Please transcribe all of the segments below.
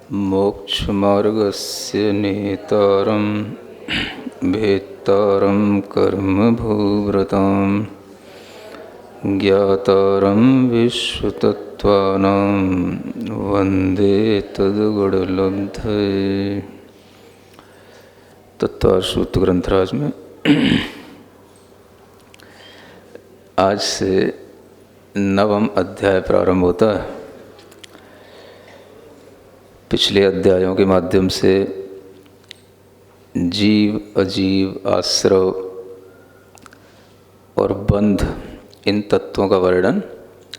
मोक्षमार्गस्य नेतारं भेत्तारं कर्मभूव्रतां ज्ञातारं विश्वतत्त्वानां वन्दे तद्गुणलब्धये। तत्त्वार्थ सूत्र ग्रंथराज में आज से 9वां अध्याय प्रारंभ होता है। पिछले अध्यायों के माध्यम से जीव, अजीव, आश्रव और बंध इन तत्वों का वर्णन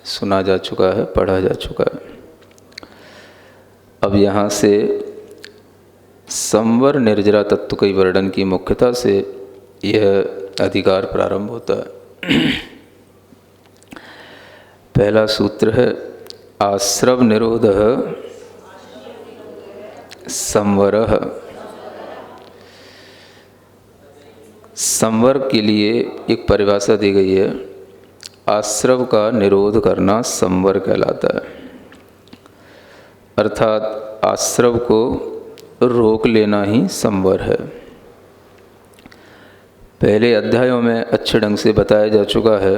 सुना जा चुका है, पढ़ा जा चुका है। अब यहाँ से संवर निर्जरा तत्व के वर्णन की मुख्यता से यह अधिकार प्रारंभ होता है। पहला सूत्र है आश्रव निरोधः संवरः। संवर के लिए एक परिभाषा दी गई है। आश्रव का निरोध करना संवर कहलाता है, अर्थात आश्रव को रोक लेना ही संवर है। पहले अध्यायों में अच्छे ढंग से बताया जा चुका है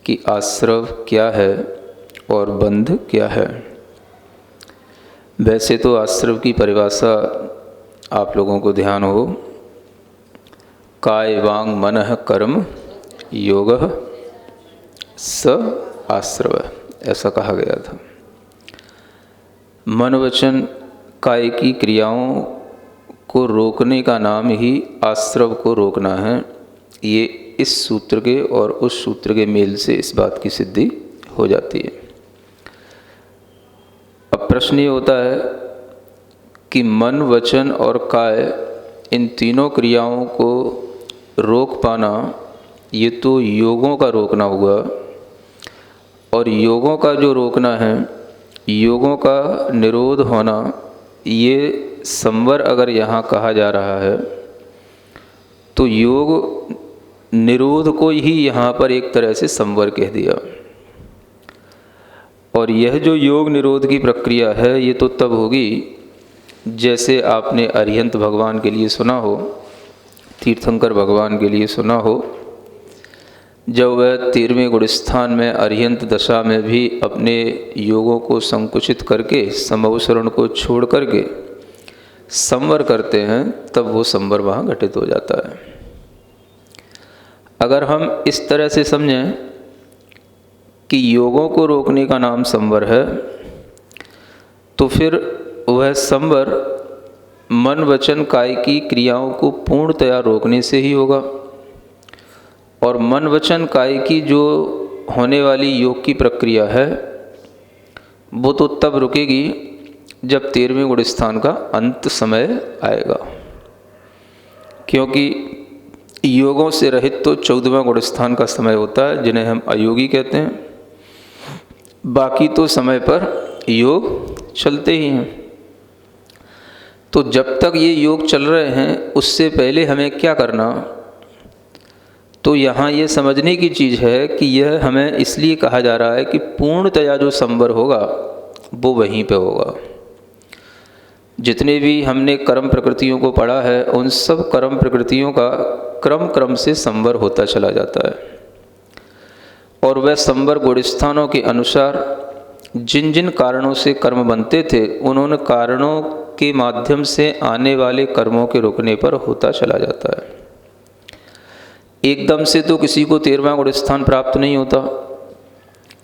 कि आश्रव क्या है और बंध क्या है। वैसे तो आश्रव की परिभाषा आप लोगों को ध्यान हो, काय वांग मनः कर्म योगः स आश्रव, ऐसा कहा गया था। मन वचन काय की क्रियाओं को रोकने का नाम ही आश्रव को रोकना है। ये इस सूत्र के और उस सूत्र के मेल से इस बात की सिद्धि हो जाती है। अब प्रश्न ये होता है कि मन, वचन और काय इन तीनों क्रियाओं को रोक पाना, ये तो योगों का रोकना हुआ। और योगों का जो रोकना है, योगों का निरोध होना, ये संवर अगर यहाँ कहा जा रहा है तो योग निरोध को ही यहाँ पर एक तरह से संवर कह दिया। और यह जो योग निरोध की प्रक्रिया है, ये तो तब होगी जैसे आपने अरिहंत भगवान के लिए सुना हो, तीर्थंकर भगवान के लिए सुना हो, जब वह 13वें गुणस्थान में अरिहंत दशा में भी अपने योगों को संकुचित करके समवसरण को छोड़ करके संवर करते हैं, तब वो संवर वहाँ घटित हो जाता है। अगर हम इस तरह से समझें कि योगों को रोकने का नाम संवर है, तो फिर वह संवर मन, वचन, काय की क्रियाओं को पूर्णतया रोकने से ही होगा। और मन, वचन, काय की जो होने वाली योग की प्रक्रिया है, वो तो तब रुकेगी जब 13वें गुणस्थान का अंत समय आएगा। क्योंकि योगों से रहित तो 14वां गुणस्थान का समय होता है, जिन्हें हम अयोगी कहते हैं। बाकी तो समय पर योग चलते ही हैं। तो जब तक ये योग चल रहे हैं, उससे पहले हमें क्या करना? तो यहाँ ये समझने की चीज़ है कि यह हमें इसलिए कहा जा रहा है कि पूर्णतया जो संवर होगा वो वहीं पे होगा। जितने भी हमने कर्म प्रकृतियों को पढ़ा है, उन सब कर्म प्रकृतियों का क्रम से संवर होता चला जाता है। और वह संवर गुणस्थानों के अनुसार जिन जिन कारणों से कर्म बनते थे, उन्होंने कारणों के माध्यम से आने वाले कर्मों के रुकने पर होता चला जाता है। एकदम से तो किसी को 13वां गुणस्थान प्राप्त नहीं होता।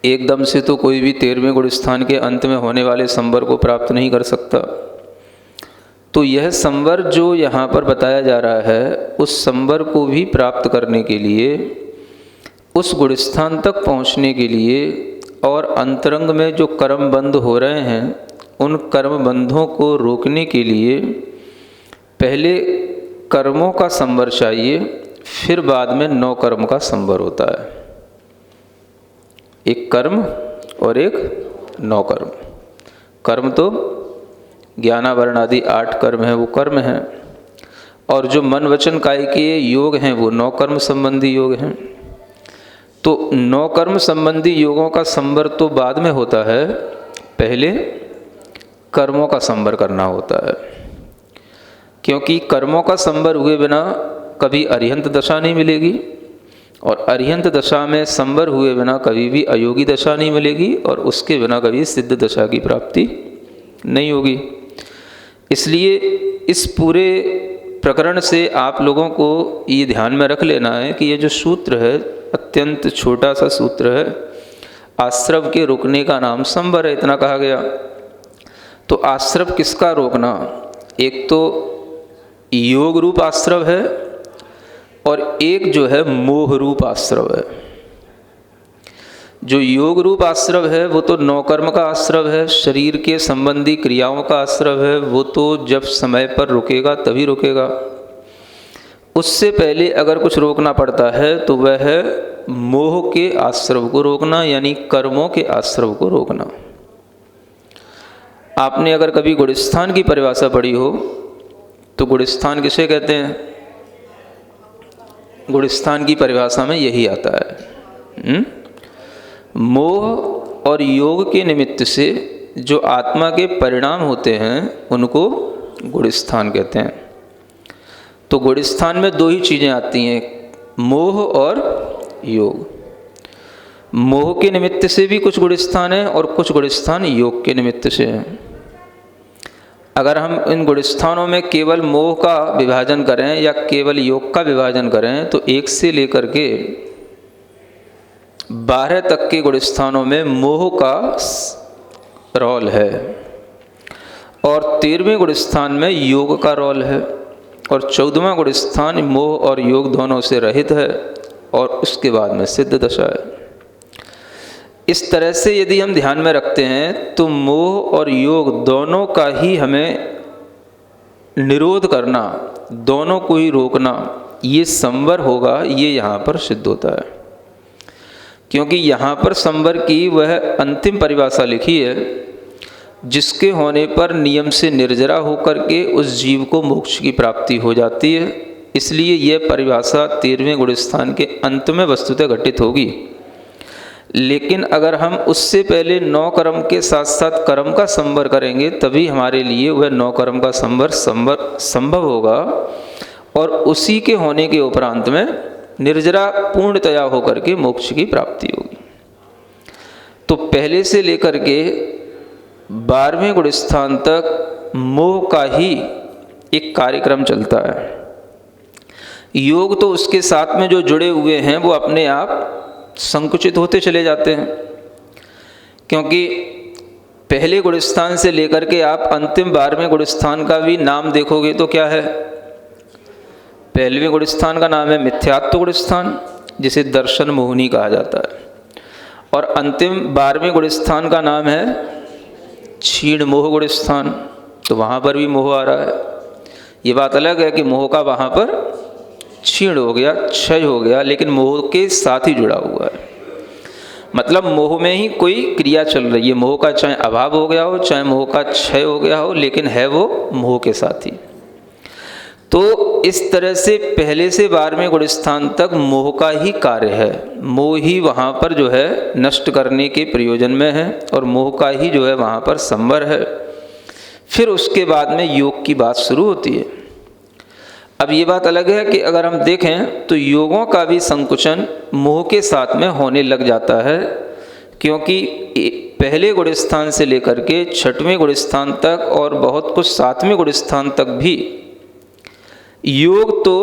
एकदम से तो कोई भी 13वें गुणस्थान के अंत में होने वाले संवर को प्राप्त नहीं कर सकता। तो यह संवर जो यहाँ पर बताया जा रहा है, उस संवर को भी प्राप्त करने के लिए, उस गुणस्थान तक पहुँचने के लिए और अंतरंग में जो कर्म बंध हो रहे हैं, उन कर्म बंधों को रोकने के लिए पहले कर्मों का संवर चाहिए, फिर बाद में 9 कर्म का संवर होता है। एक कर्म और एक 9 कर्म। कर्म तो ज्ञानावरण आदि 8 कर्म हैं, वो कर्म हैं। और जो मन, वचन, काय के योग हैं, वो 9 कर्म संबंधी योग हैं। तो 9 कर्म संबंधी योगों का संवर तो बाद में होता है, पहले कर्मों का संवर करना होता है, क्योंकि कर्मों का संवर हुए बिना कभी अरिहंत दशा नहीं मिलेगी, और अरिहंत दशा में संवर हुए बिना कभी भी अयोगी दशा नहीं मिलेगी, और उसके बिना कभी सिद्ध दशा की प्राप्ति नहीं होगी। इसलिए इस पूरे प्रकरण से आप लोगों को ये ध्यान में रख लेना है कि ये जो सूत्र है अत्यंत छोटा सा सूत्र है। आश्रव के रुकने का नाम संवर है, इतना कहा गया। तो आश्रव किसका रोकना? एक तो योग रूप आश्रव है, और एक जो है मोह रूप आश्रव है। जो योग रूप आश्रव है वो तो नौकर्म का आश्रव है, शरीर के संबंधी क्रियाओं का आश्रव है, वो तो जब समय पर रुकेगा तभी रुकेगा। उससे पहले अगर कुछ रोकना पड़ता है तो वह है मोह के आश्रव को रोकना, यानी कर्मों के आश्रव को रोकना। आपने अगर कभी गुणस्थान की परिभाषा पढ़ी हो तो गुणस्थान किसे कहते हैं? गुणस्थान की परिभाषा में यही आता है, मोह और योग के निमित्त से जो आत्मा के परिणाम होते हैं उनको गुणस्थान कहते हैं। तो गुणस्थान में दो ही चीज़ें आती हैं, मोह और योग। मोह के निमित्त से भी कुछ गुणस्थान है और कुछ गुणस्थान योग के निमित्त से है। अगर हम इन गुणस्थानों में केवल मोह का विभाजन करें या केवल योग का विभाजन करें तो 1 से लेकर के 12 तक के गुणस्थानों में मोह का रोल है, और 13वें गुणस्थान में योग का रोल है, और 14वां गुणस्थान मोह और योग दोनों से रहित है, और उसके बाद में सिद्ध दशा है। इस तरह से यदि हम ध्यान में रखते हैं तो मोह और योग दोनों का ही हमें निरोध करना, दोनों को ही रोकना, ये संवर होगा, ये यहाँ पर सिद्ध होता है। क्योंकि यहाँ पर संवर की वह अंतिम परिभाषा लिखी है जिसके होने पर नियम से निर्जरा होकर के उस जीव को मोक्ष की प्राप्ति हो जाती है। इसलिए यह परिभाषा 13वें गुणस्थान के अंत में वस्तुतः घटित होगी। लेकिन अगर हम उससे पहले 9 कर्म के साथ साथ कर्म का संवर करेंगे तभी हमारे लिए वह 9 कर्म का संवर संभव होगा, और उसी के होने के उपरांत में निर्जरा पूर्णतया होकर के मोक्ष की प्राप्ति होगी। तो पहले से लेकर के 12वें गुणस्थान तक मोह का ही एक कार्यक्रम चलता है। योग तो उसके साथ में जो जुड़े हुए हैं वो अपने आप संकुचित होते चले जाते हैं, क्योंकि पहले गुणस्थान से लेकर के आप अंतिम 12वें गुणस्थान का भी नाम देखोगे तो क्या है? पहलवें गुणस्थान का नाम है मिथ्यात्व गुणस्थान, जिसे दर्शन मोहिनी कहा जाता है, और अंतिम 12वें गुणस्थान का नाम है क्षीण मोह गुणस्थान। तो वहाँ पर भी मोह आ रहा है। ये बात अलग है कि मोह का वहाँ पर क्षीण हो गया, क्षय हो गया, लेकिन मोह के साथ ही जुड़ा हुआ है। मतलब मोह में ही कोई क्रिया चल रही है। मोह का चाहे अभाव हो गया हो, चाहे मोह का क्षय हो गया हो, लेकिन है वो मोह के साथ ही। तो इस तरह से पहले से 12वें गुणस्थान तक मोह का ही कार्य है। मोह ही वहाँ पर जो है नष्ट करने के प्रयोजन में है, और मोह का ही जो है वहाँ पर संवर है। फिर उसके बाद में योग की बात शुरू होती है। अब ये बात अलग है कि अगर हम देखें तो योगों का भी संकुचन मोह के साथ में होने लग जाता है, क्योंकि पहले गुणस्थान से लेकर के 6वें गुणस्थान तक और बहुत कुछ 7वें गुणस्थान तक भी योग तो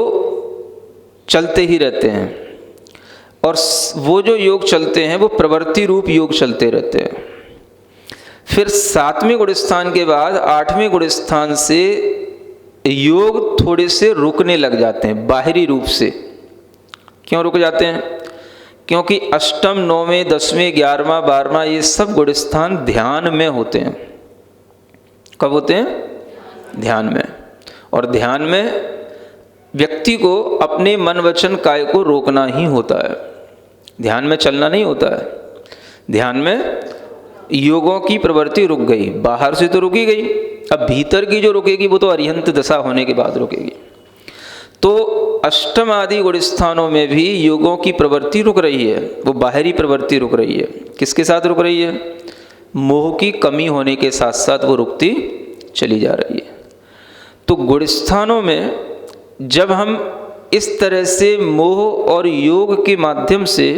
चलते ही रहते हैं, और वो जो योग चलते हैं वो प्रवृत्ति रूप योग चलते रहते हैं। फिर 7वें गुणस्थान के बाद 8वें गुणस्थान से योग थोड़े से रुकने लग जाते हैं बाहरी रूप से। क्यों रुक जाते हैं? क्योंकि अष्टम, 9वें, 10वें, 11वां, 12वां ये सब गुणस्थान ध्यान में होते हैं। कब होते हैं? ध्यान में। और ध्यान में व्यक्ति को अपने मन वचन काय को रोकना ही होता है, ध्यान में चलना नहीं होता है। ध्यान में योगों की प्रवृत्ति रुक गई, बाहर से तो रुकी गई, अब भीतर की जो रुकेगी वो तो अरिहंत दशा होने के बाद रुकेगी। तो अष्टम आदि गुणस्थानों में भी योगों की प्रवृत्ति रुक रही है, वो बाहरी प्रवृत्ति रुक रही है। किसके साथ रुक रही है? मोह की कमी होने के साथ साथ वो रुकती चली जा रही है। तो गुणस्थानों में जब हम इस तरह से मोह और योग के माध्यम से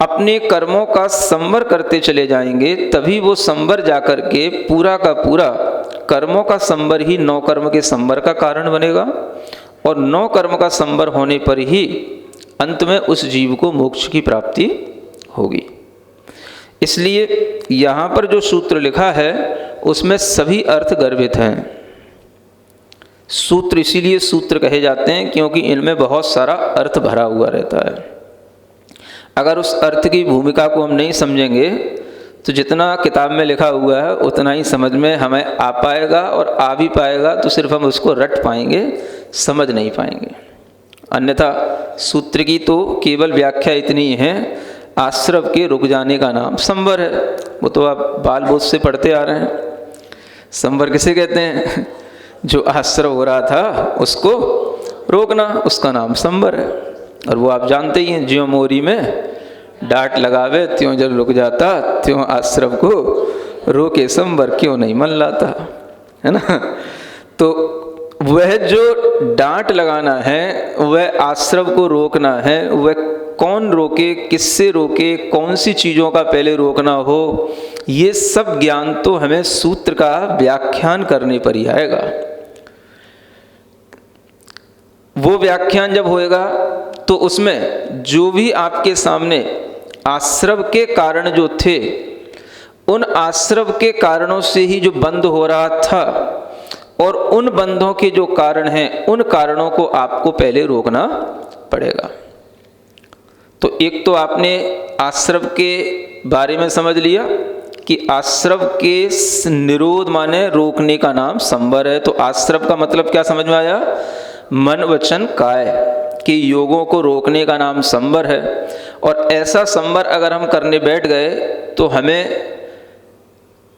अपने कर्मों का संवर करते चले जाएंगे, तभी वो संवर जाकर के पूरा का पूरा कर्मों का संवर ही नौ कर्म के संवर का कारण बनेगा, और नौ कर्म का संवर होने पर ही अंत में उस जीव को मोक्ष की प्राप्ति होगी। इसलिए यहाँ पर जो सूत्र लिखा है उसमें सभी अर्थ गर्भित हैं। सूत्र इसीलिए सूत्र कहे जाते हैं क्योंकि इनमें बहुत सारा अर्थ भरा हुआ रहता है। अगर उस अर्थ की भूमिका को हम नहीं समझेंगे तो जितना किताब में लिखा हुआ है उतना ही समझ में हमें आ पाएगा, और आ भी पाएगा तो सिर्फ हम उसको रट पाएंगे, समझ नहीं पाएंगे। अन्यथा सूत्र की तो केवल व्याख्या इतनी है, आश्रव के रुक जाने का नाम संवर है। वो तो आप बाल बोध से पढ़ते आ रहे हैं। संवर किसे कहते हैं? जो आश्रव हो रहा था उसको रोकना, उसका नाम संवर है। और वो आप जानते ही हैं, ज्यों मोरी में डांट लगावे त्यों जल रुक जाता, त्यों आश्रव को रोके संवर क्यों नहीं मन लाता, है ना। तो वह जो डांट लगाना है, वह आश्रव को रोकना है, वह कौन रोके, किससे रोके, कौन सी चीज़ों का पहले रोकना हो, ये सब ज्ञान तो हमें सूत्र का व्याख्यान करने पर ही आएगा। वो व्याख्यान जब होएगा तो उसमें जो भी आपके सामने आश्रव के कारण जो थे, उन आश्रव के कारणों से ही जो बंध हो रहा था, और उन बंधों के जो कारण हैं, उन कारणों को आपको पहले रोकना पड़ेगा। तो एक तो आपने आश्रव के बारे में समझ लिया कि आश्रव के निरोध माने रोकने का नाम संवर है। तो आश्रव का मतलब क्या समझ में आया? मन वचन काय के योगों को रोकने का नाम संवर है। और ऐसा संवर अगर हम करने बैठ गए तो हमें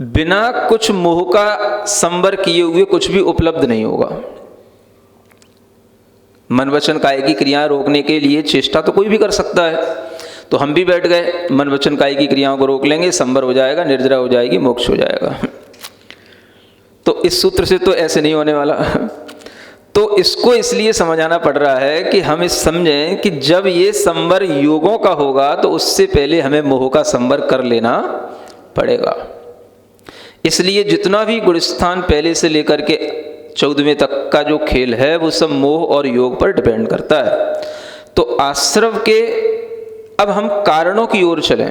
बिना कुछ मोह का संवर किए हुए कुछ भी उपलब्ध नहीं होगा। मन वचन काय की क्रियाएं रोकने के लिए चेष्टा तो कोई भी कर सकता है। तो हम भी बैठ गए, मन वचन काय की क्रियाओं को रोक लेंगे, संवर हो जाएगा, निर्जरा हो जाएगी, मोक्ष हो जाएगा। तो इस सूत्र से तो ऐसे नहीं होने वाला। तो इसको इसलिए समझाना पड़ रहा है कि हम इस समझें कि जब ये संवर योगों का होगा तो उससे पहले हमें मोह का संवर कर लेना पड़ेगा। इसलिए जितना भी गुणस्थान पहले से लेकर के 14वें तक का जो खेल है वो सब मोह और योग पर डिपेंड करता है। तो आश्रव के अब हम कारणों की ओर चलें।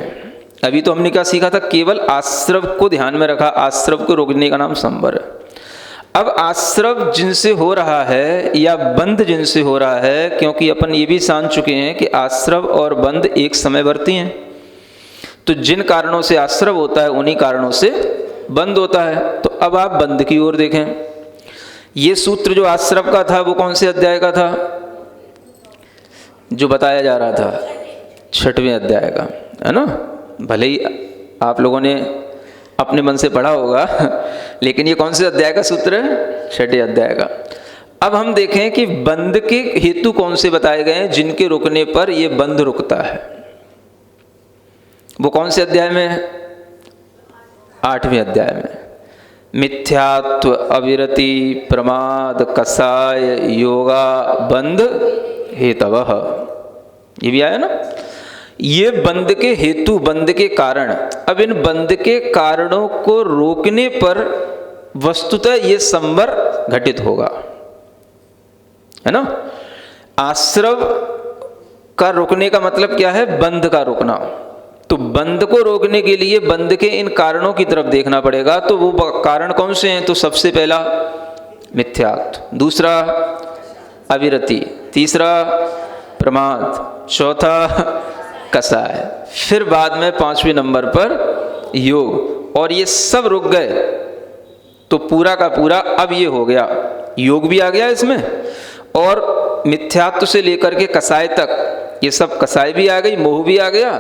अभी तो हमने क्या सीखा था? केवल आश्रव को ध्यान में रखा, आश्रव को रोकने का नाम संवर है। अब आश्रव जिनसे हो रहा है या बंध जिनसे हो रहा है, क्योंकि अपन ये भी जान चुके हैं कि आश्रव और बंध एक समय वर्ती हैं। तो जिन कारणों से आश्रव होता है उन्हीं कारणों से बंध होता है। तो अब आप बंध की ओर देखें। ये सूत्र जो आश्रव का था वो कौन से अध्याय का था जो बताया जा रहा था? 6वें अध्याय का, है ना। भले ही आप लोगों ने अपने मन से पढ़ा होगा, लेकिन ये कौन से अध्याय का सूत्र है? 6वें अध्याय का। अब हम देखें कि बंध के हेतु कौन से बताए गए हैं जिनके रुकने पर ये बंध रुकता है। वो कौन से अध्याय में है? 8वें अध्याय में। मिथ्यात्व, अविरति, प्रमाद, कसाय, योगा, बंध हेतवः, ये भी आया ना। ये बंध के हेतु, बंध के कारण। अब इन बंध के कारणों को रोकने पर वस्तुतः ये संवर घटित होगा, है ना। आश्रव का रोकने का मतलब क्या है? बंध का रोकना। तो बंध को रोकने के लिए बंध के इन कारणों की तरफ देखना पड़ेगा। तो वो कारण कौन से हैं? तो सबसे पहला मिथ्यात्व, दूसरा अविरति, तीसरा प्रमाद, चौथा कसाय, फिर बाद में 5वें नंबर पर योग। और ये सब रुक गए तो पूरा का पूरा अब ये हो गया, योग भी आ गया इसमें, और मिथ्यात्व से लेकर के कसाय तक ये सब कसाय भी आ गई, मोह भी आ गया,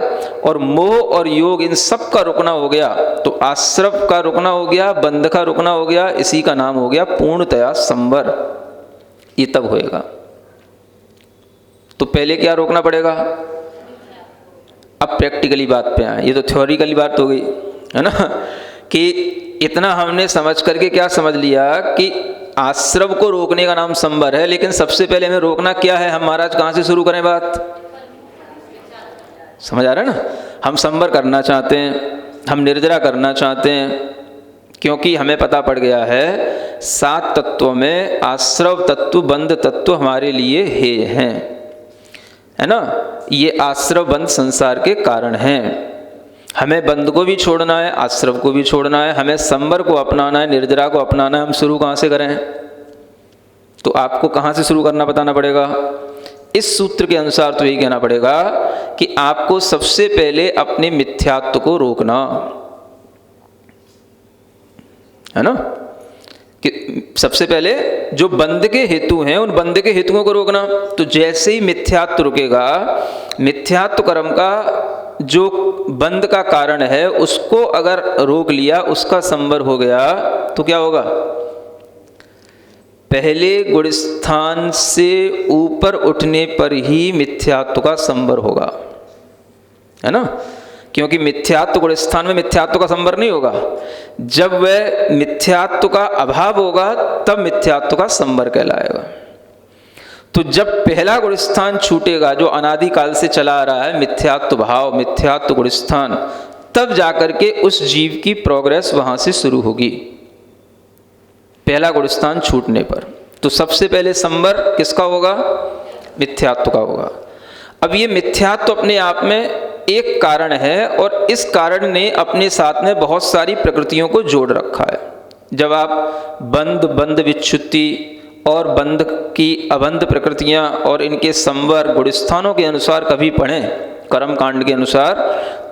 और मोह और योग इन सब का रुकना हो गया। तो आश्रव का रुकना हो गया, बंध का रुकना हो गया, इसी का नाम हो गया पूर्णतया संवर। ये तब होएगा। तो पहले क्या रोकना पड़ेगा? अब प्रैक्टिकली बात पे आए। ये तो थ्योरिकली बात हो गई, है ना, कि इतना हमने समझ करके क्या समझ लिया कि आश्रव को रोकने का नाम संवर है, लेकिन सबसे पहले हमें रोकना क्या है? हम महाराज कहाँ से शुरू करें बात? समझ आ रहा है ना? हम संवर करना चाहते हैं, हम निर्जरा करना चाहते हैं, क्योंकि हमें पता पड़ गया है 7 तत्वों में आश्रव तत्व, बंध तत्व हमारे लिए हेय हैं, है ना। ये आश्रव बंध संसार के कारण हैं। हमें बंध को भी छोड़ना है, आश्रव को भी छोड़ना है, हमें संवर को अपनाना है, निर्जरा को अपनाना है। हम शुरू कहाँ से करें? तो आपको कहाँ से शुरू करना बताना पड़ेगा। इस सूत्र के अनुसार तो यही कहना पड़ेगा कि आपको सबसे पहले अपने मिथ्यात्व को रोकना है ना, कि सबसे पहले जो बंध के हेतु हैं उन बंध के हेतुओं को रोकना। तो जैसे ही मिथ्यात्व रुकेगा, मिथ्यात्व कर्म का जो बंध का कारण है उसको अगर रोक लिया, उसका संवर हो गया, तो क्या होगा? पहले गुण स्थान से ऊपर उठने पर ही मिथ्यात्व का संवर होगा, है ना। क्योंकि मिथ्यात्व गुण स्थान में मिथ्यात्व का संवर नहीं होगा। जब वह मिथ्यात्व का अभाव होगा तब मिथ्यात्व का संवर कहलाएगा। तो जब पहला गुण स्थान छूटेगा जो अनादिकाल से चला आ रहा है, मिथ्यात्व भाव, मिथ्यात्व गुण स्थान, तब जाकर के उस जीव की प्रोग्रेस वहां से शुरू होगी, पहला गुण स्थान छूटने पर। तो सबसे पहले संवर किसका होगा? मिथ्यात्व का होगा। अब ये मिथ्यात्व अपने आप में एक कारण है, और इस कारण ने अपने साथ में बहुत सारी प्रकृतियों को जोड़ रखा है। जब आप बंध विच्छुत्ति और बंध की अबंध प्रकृतियां और इनके संवर गुणस्थानों के अनुसार कभी पढ़ें, कर्म कांड के अनुसार,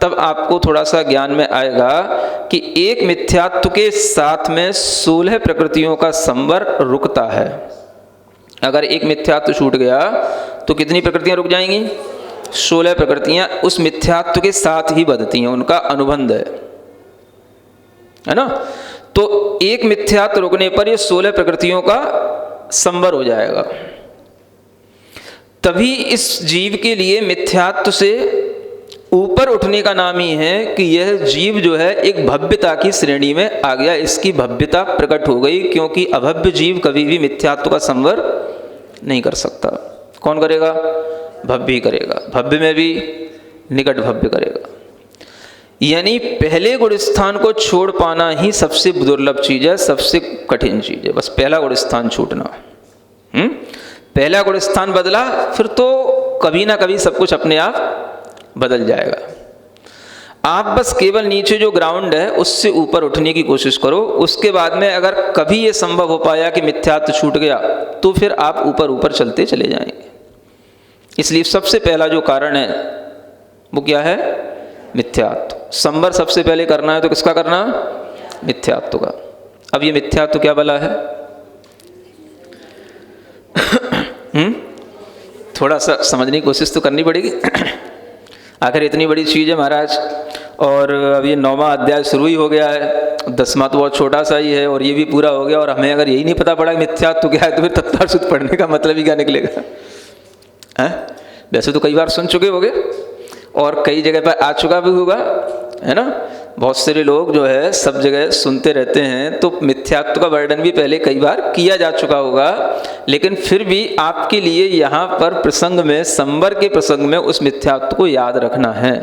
तब आपको थोड़ा सा ज्ञान में आएगा कि एक मिथ्यात्व के साथ में 16 प्रकृतियों का संवर रुकता है। अगर एक मिथ्यात्व छूट गया तो कितनी प्रकृतियां रुक जाएंगी? 16 प्रकृतियां उस मिथ्यात्व के साथ ही बदती हैं, उनका अनुबंध है ना। तो एक मिथ्यात्व रुकने पर ये 16 प्रकृतियों का संवर हो जाएगा। तभी इस जीव के लिए मिथ्यात्व से ऊपर उठने का नाम ही है कि यह जीव जो है एक भव्यता की श्रेणी में आ गया, इसकी भव्यता प्रकट हो गई। क्योंकि अभव्य जीव कभी भी मिथ्यात्व का संवर नहीं कर सकता। कौन करेगा? भव्य ही करेगा। भव्य में भी निकट भव्य करेगा। यानी पहले गुण स्थान को छोड़ पाना ही सबसे दुर्लभ चीज है, सबसे कठिन चीज है। बस पहला गुण स्थान छूटना। पहला गुण स्थान बदला, फिर तो कभी ना कभी सब कुछ अपने आप बदल जाएगा। आप बस केवल नीचे जो ग्राउंड है उससे ऊपर उठने की कोशिश करो। उसके बाद में अगर कभी ये संभव हो पाया कि मिथ्यात्व छूट गया, तो फिर आप ऊपर ऊपर चलते चले जाएंगे। इसलिए सबसे पहला जो कारण है वो क्या है? मिथ्यात्व। संवर सबसे पहले करना है तो किसका करना? मिथ्यात्व का। अब ये मिथ्यात्व क्या भला है? थोड़ा सा समझने की कोशिश तो करनी पड़ेगी। आखिर इतनी बड़ी चीज है महाराज, और अब ये 9वां अध्याय शुरू ही हो गया है, 10वां तो बहुत छोटा सा ही है, और ये भी पूरा हो गया। और हमें अगर यही नहीं पता पड़ा कि मिथ्यात्व क्या है, तो फिर तत्पर शुद्ध पढ़ने का मतलब ही क्या निकलेगा? हैं? वैसे तो कई बार सुन चुके होगे और कई जगह पर आ चुका भी होगा, है ना। बहुत सारे लोग जो है सब जगह सुनते रहते हैं, तो मिथ्यात्व का वर्णन भी पहले कई बार किया जा चुका होगा। लेकिन फिर भी आपके लिए यहाँ पर प्रसंग में, संवर के प्रसंग में, उस मिथ्यात्व को याद रखना है।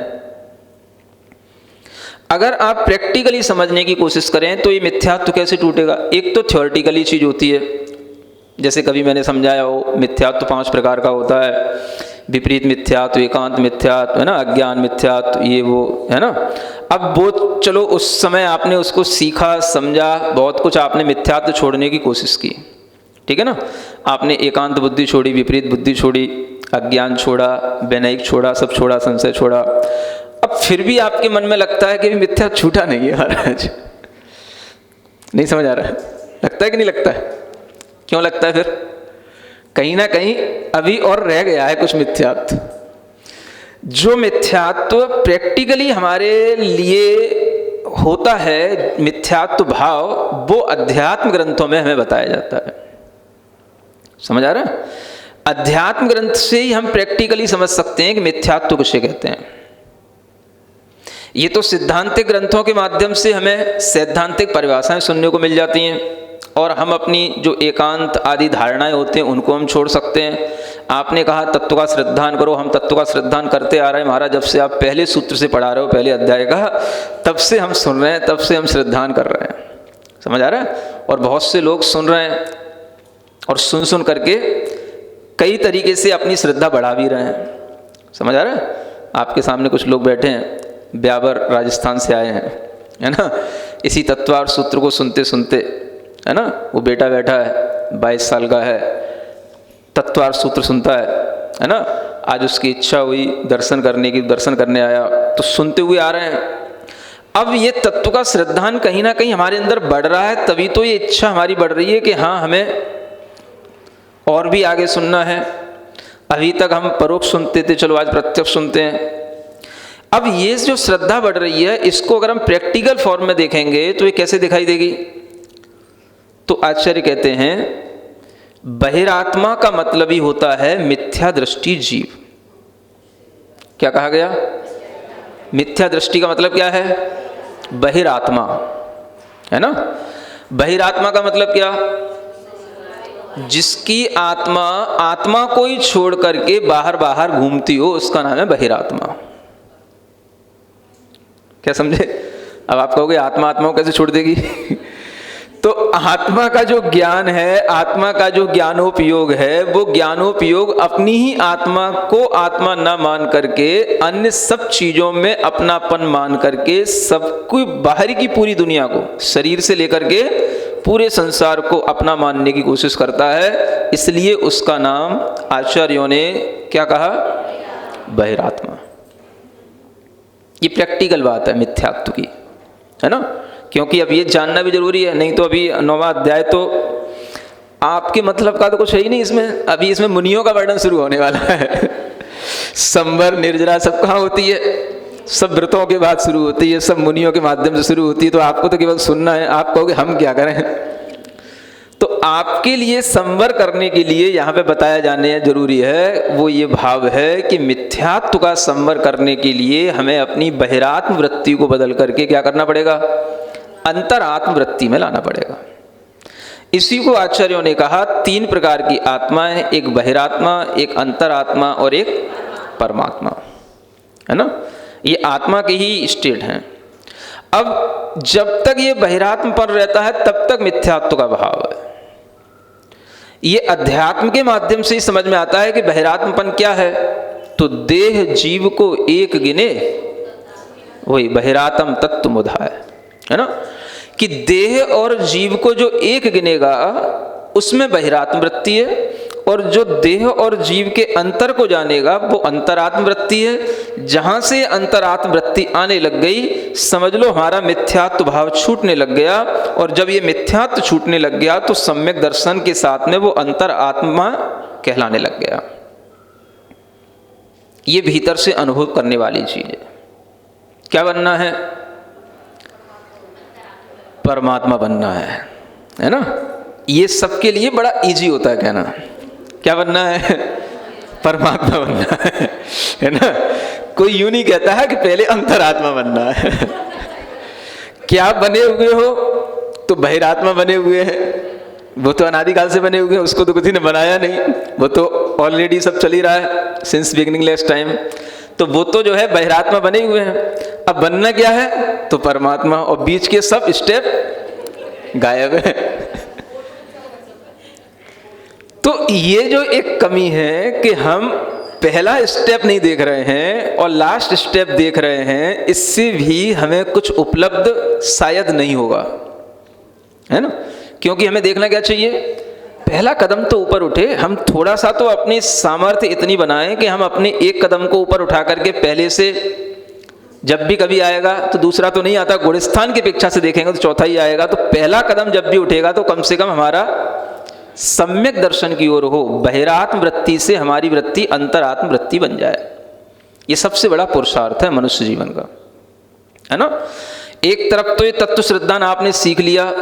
अगर आप प्रैक्टिकली समझने की कोशिश करें तो ये मिथ्यात्व कैसे टूटेगा? एक तो थ्योरेटिकली चीज होती है, जैसे कभी मैंने समझाया हो, मिथ्यात्व 5 प्रकार का होता है। विपरीत मिथ्यात्व, एकांत मिथ्यात्व, है ना, अज्ञान मिथ्यात्व, ये वो, है ना। अब वो चलो उस समय आपने उसको सीखा, समझा, बहुत कुछ आपने मिथ्यात्व छोड़ने की कोशिश की, ठीक है ना। आपने एकांत बुद्धि छोड़ी, विपरीत बुद्धि छोड़ी, अज्ञान छोड़ा, वैनयिक छोड़ा, सब छोड़ा, संशय छोड़ा। अब फिर भी आपके मन में लगता है कि मिथ्या छूटा नहीं है महाराज। नहीं समझ आ रहा है? लगता है कि नहीं लगता है? क्यों लगता है? फिर कहीं ना कहीं अभी और रह गया है कुछ मिथ्यात्व। जो मिथ्यात्व प्रैक्टिकली हमारे लिए होता है, मिथ्यात्व भाव, वो अध्यात्म ग्रंथों में हमें बताया जाता है। समझ आ रहा है? अध्यात्म ग्रंथ से ही हम प्रैक्टिकली समझ सकते हैं कि मिथ्यात्व किसे कहते हैं। ये तो सिद्धांतिक ग्रंथों के माध्यम से हमें सैद्धांतिक परिभाषाएं सुनने को मिल जाती हैं, और हम अपनी जो एकांत आदि धारणाएं होती हैं उनको हम छोड़ सकते हैं। आपने कहा तत्व का श्रद्धान करो, हम तत्व का श्रद्धान करते आ रहे हैं महाराज, जब से आप पहले सूत्र से पढ़ा रहे हो, पहले अध्याय का, तब से हम सुन रहे हैं, तब से हम श्रद्धान कर रहे हैं। समझ आ रहा है? और बहुत से लोग सुन रहे हैं और सुन सुन करके कई तरीके से अपनी श्रद्धा बढ़ा भी रहे हैं। समझ आ रहा है? आपके सामने कुछ लोग बैठे हैं, ब्यावर राजस्थान से आए हैं, है ना, इसी तत्वार सूत्र को सुनते सुनते, है ना, वो बेटा बैठा है 22 साल का है, तत्वार सूत्र सुनता है ना, आज उसकी इच्छा हुई दर्शन करने की, दर्शन करने आया, तो सुनते हुए आ रहे हैं। अब ये तत्व का श्रद्धान कहीं ना कहीं हमारे अंदर बढ़ रहा है, तभी तो ये इच्छा हमारी बढ़ रही है कि हाँ हमें और भी आगे सुनना है। अभी तक हम परोक्ष सुनते थे, चलो आज प्रत्यक्ष सुनते हैं। अब ये जो श्रद्धा बढ़ रही है, इसको अगर हम प्रैक्टिकल फॉर्म में देखेंगे तो ये कैसे दिखाई देगी? तो आचार्य कहते हैं बहिरात्मा का मतलब ही होता है मिथ्या दृष्टि जीव। क्या कहा गया? मिथ्या दृष्टि का मतलब क्या है? बहिरात्मा, है ना। बहिरात्मा का मतलब क्या? जिसकी आत्मा आत्मा को ही छोड़ करके बाहर बाहर घूमती हो, उसका नाम है बहिरात्मा। क्या समझे? अब आप कहोगे आत्मा आत्मा को कैसे छोड़ देगी? तो आत्मा का जो ज्ञान है, आत्मा का जो ज्ञानोपयोग है, वो ज्ञानोपयोग अपनी ही आत्मा को आत्मा न मान करके अन्य सब चीजों में अपनापन मान करके सबको, बाहरी की पूरी दुनिया को, शरीर से लेकर के पूरे संसार को अपना मानने की कोशिश करता है। इसलिए उसका नाम आचार्यों ने क्या कहा? बहिरात्मा। ये प्रैक्टिकल बात है मिथ्यात्व की, है ना। क्योंकि अब ये जानना भी जरूरी है, नहीं तो अभी 9वां अध्याय तो आपके मतलब का तो कुछ है ही नहीं इसमें। अभी इसमें मुनियों का वर्णन शुरू होने वाला है। संवर निर्जरा सब कहाँ होती है? सब व्रतों के बाद शुरू होती है, सब मुनियों के माध्यम से शुरू होती है। तो आपको तो केवल सुनना है, आप कहोगे हम क्या करें? तो आपके लिए संवर करने के लिए यहाँ पे बताया जाने जरूरी है, वो ये भाव है कि मिथ्यात्व का संवर करने के लिए हमें अपनी बहिरात्म वृत्ति को बदल करके क्या करना पड़ेगा? अंतरात्म वृत्ति में लाना पड़ेगा। इसी को आचार्यों ने कहा 3 प्रकार की आत्माएं, एक बहिरात्मा, एक अंतरात्मा और एक परमात्मा, है ना। ये आत्मा के ही स्टेट हैं। अब जब तक ये बहिरात्मपन रहता है तब तक मिथ्यात्व का भाव है। ये अध्यात्म के माध्यम से ही समझ में आता है कि बहिरात्मपन क्या है। तो देह जीव को एक गिने, वही बहिरात्म तत्व मुधाय, है ना, कि देह और जीव को जो एक गिनेगा उसमें बहिरात्म वृत्ति है, और जो देह और जीव के अंतर को जानेगा वो अंतरात्म वृत्ति है। जहां से अंतरात्म वृत्ति आने लग गई, समझ लो हमारा मिथ्यात्व भाव छूटने लग गया। और जब ये मिथ्यात्व छूटने लग गया तो सम्यक दर्शन के साथ में वो अंतरात्मा कहलाने लग गया। ये भीतर से अनुभव करने वाली चीज है। क्या बनना है? परमात्मा बनना है ना। ये सबके लिए बड़ा इजी होता है कहना। क्या बनना है? परमात्मा बनना है ना। कोई यूं नहीं कहता है कि पहले अंतरात्मा बनना है। क्या बने हुए हो? तो बहिरात्मा बने हुए हैं, वो तो अनादिकाल से बने हुए हैं, उसको तो किसी ने बनाया नहीं, वो तो ऑलरेडी सब चल ही रहा है सिंस बिगिनिंगलेस टाइम। तो वो तो जो है बहिरात्मा बने हुए हैं। अब बनना क्या है? तो परमात्मा, और बीच के सब स्टेप गायब है। तो ये जो एक कमी है कि हम पहला स्टेप नहीं देख रहे हैं और लास्ट स्टेप देख रहे हैं, इससे भी हमें कुछ उपलब्ध शायद नहीं होगा, है ना। क्योंकि हमें देखना क्या चाहिए? पहला कदम तो ऊपर उठे। हम थोड़ा सा तो अपनी सामर्थ्य इतनी बनाएं कि हम अपने एक कदम को ऊपर उठा करके पहले से, जब भी कभी आएगा तो दूसरा तो नहीं आता, गुणस्थान की अपेक्षा से देखेंगे तो चौथा ही आएगा। तो पहला कदम जब भी उठेगा तो कम से कम हमारा सम्यक दर्शन की ओर हो, बहिरात्म वृत्ति से हमारी वृत्ति अंतरात्म वृत्ति बन जाए। ये सबसे बड़ा पुरुषार्थ है मनुष्य जीवन का, है ना। एक तरफ तो ये तत्व श्रद्धान आपने सीख लिया,